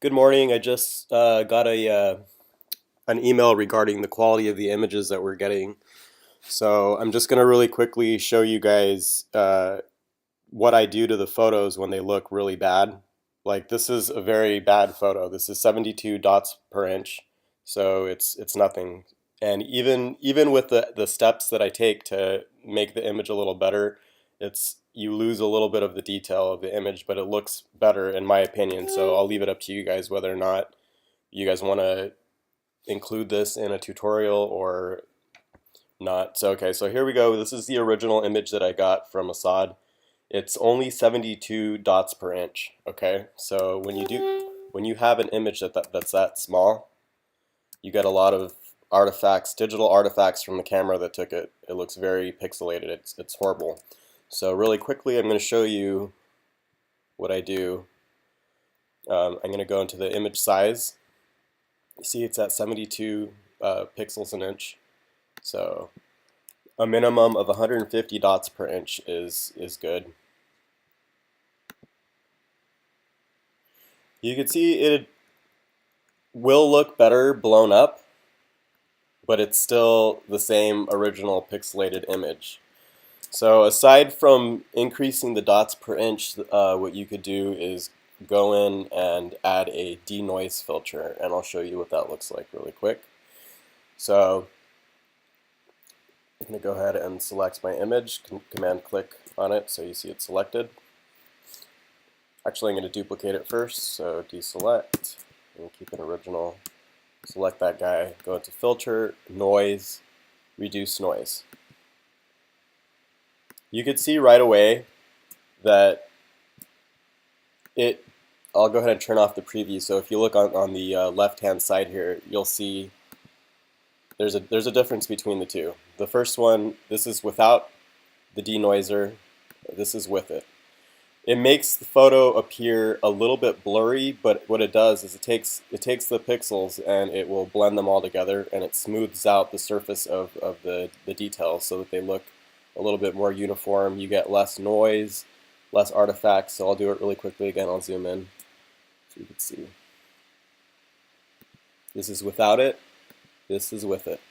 Good morning. I just got an email regarding the quality of the images that we're getting. So I'm just going to really quickly show you guys what I do to the photos when they look really bad. Like this is a very bad photo. This is 72 dots per inch, so it's nothing. And even with the steps that I take to make the image a little better, it's you lose a little bit of the detail of the image, but it looks better in my opinion. So I'll leave it up to you guys whether or not you guys want to include this in a tutorial or not. So okay, so here we go. This is the original image that I got from Assad. It's only 72 dots per inch. Okay, so when you have an image that's that small, you get a lot of artifacts, digital artifacts from the camera that took it. It looks very pixelated. It's horrible. So really quickly, I'm going to show you what I do. I'm going to go into the image size. You see it's at 72 pixels an inch. So a minimum of 150 dots per inch is good. You can see it will look better blown up, but it's still the same original pixelated image. So aside from increasing the dots per inch, what you could do is go in and add a denoise filter, and I'll show you what that looks like really quick. So I'm going to go ahead and select my image, command click on it so you see it selected. Actually, I'm going to duplicate it first, so deselect, and keep it original. Select that guy, go into filter, noise, reduce noise. You could see right away that I'll go ahead and turn off the preview. So if you look on the left-hand side here, you'll see there's a difference between the two. The first one, this is without the denoiser, this is with it. It makes the photo appear a little bit blurry, but what it does is it takes the pixels and it will blend them all together, and it smooths out the surface of the details so that they look a little bit more uniform. You get less noise, less artifacts. So I'll do it really quickly again. I'll zoom in so you can see. This is without it. This is with it.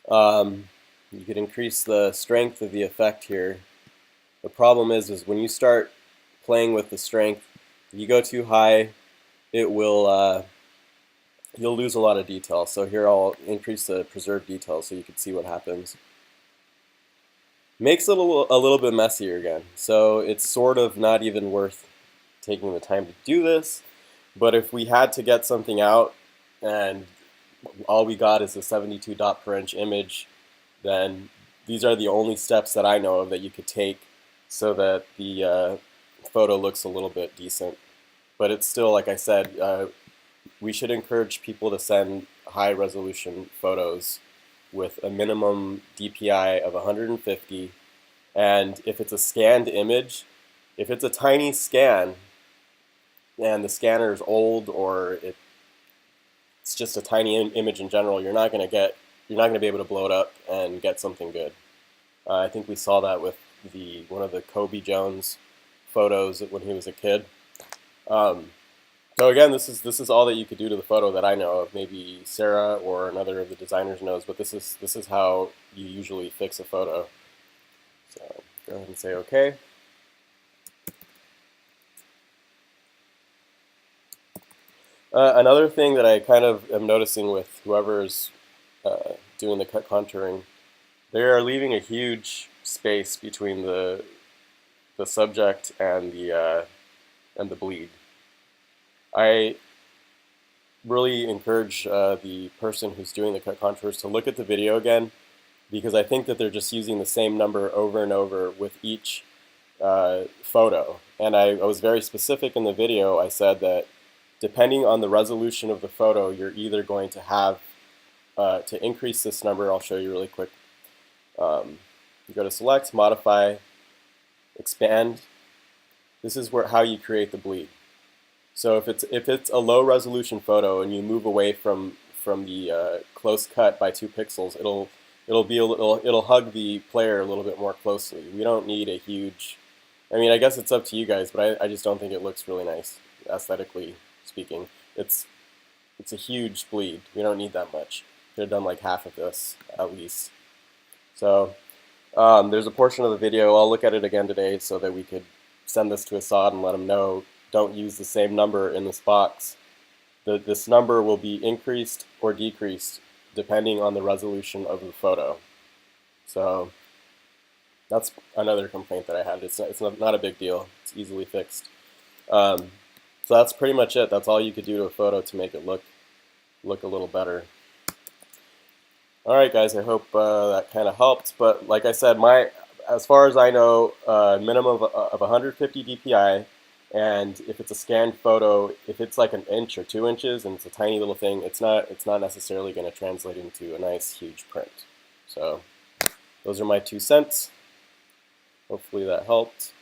You could increase the strength of the effect here. The problem is when you start playing with the strength, if you go too high, it will you'll lose a lot of detail. So here I'll increase the preserved detail so you can see what happens. Makes it a little bit messier again. So it's sort of not even worth taking the time to do this. But if we had to get something out and all we got is a 72 dot per inch image, then these are the only steps that I know of that you could take so that the photo looks a little bit decent. But it's still, like I said, we should encourage people to send high resolution photos with a minimum DPI of 150. And if it's a scanned image, if it's a tiny scan and the scanner is old or it's just a tiny image in general, you're not going to be able to blow it up and get something good. I think we saw that with one of the Kobe Jones photos when he was a kid. So again, this is all that you could do to the photo that I know of. Maybe Sarah or another of the designers knows, but this is how you usually fix a photo. So go ahead and say OK. Another thing that I kind of am noticing with whoever's doing the cut contouring, they are leaving a huge space between the subject and the bleed. I really encourage the person who's doing the cut contours to look at the video again, because I think that they're just using the same number over and over with each photo. And I was very specific in the video. I said that depending on the resolution of the photo, you're either going to have to increase this number. I'll show you really quick. You go to select, modify, expand. This is how you create the bleed. So if it's a low resolution photo and you move away from the close cut by 2 pixels, it'll hug the player a little bit more closely. We don't need a huge. I mean, I guess it's up to you guys, but I just don't think it looks really nice aesthetically. speaking. It's a huge bleed. We don't need that much. Could have done like half of this at least. So there's a portion of the video, I'll look at it again today so that we could send this to Assad and let him know, don't use the same number in this box. This number will be increased or decreased depending on the resolution of the photo. So that's another complaint that I had. It's not a big deal. It's easily fixed. So that's pretty much it. That's all you could do to a photo to make it look a little better. Alright guys, I hope that kind of helped, but like I said, as far as I know, minimum of 150 dpi, and if it's a scanned photo, if it's like an inch or 2 inches and it's a tiny little thing, it's not necessarily going to translate into a nice huge print. So those are my 2 cents. Hopefully that helped,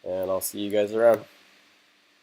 and I'll see you guys around.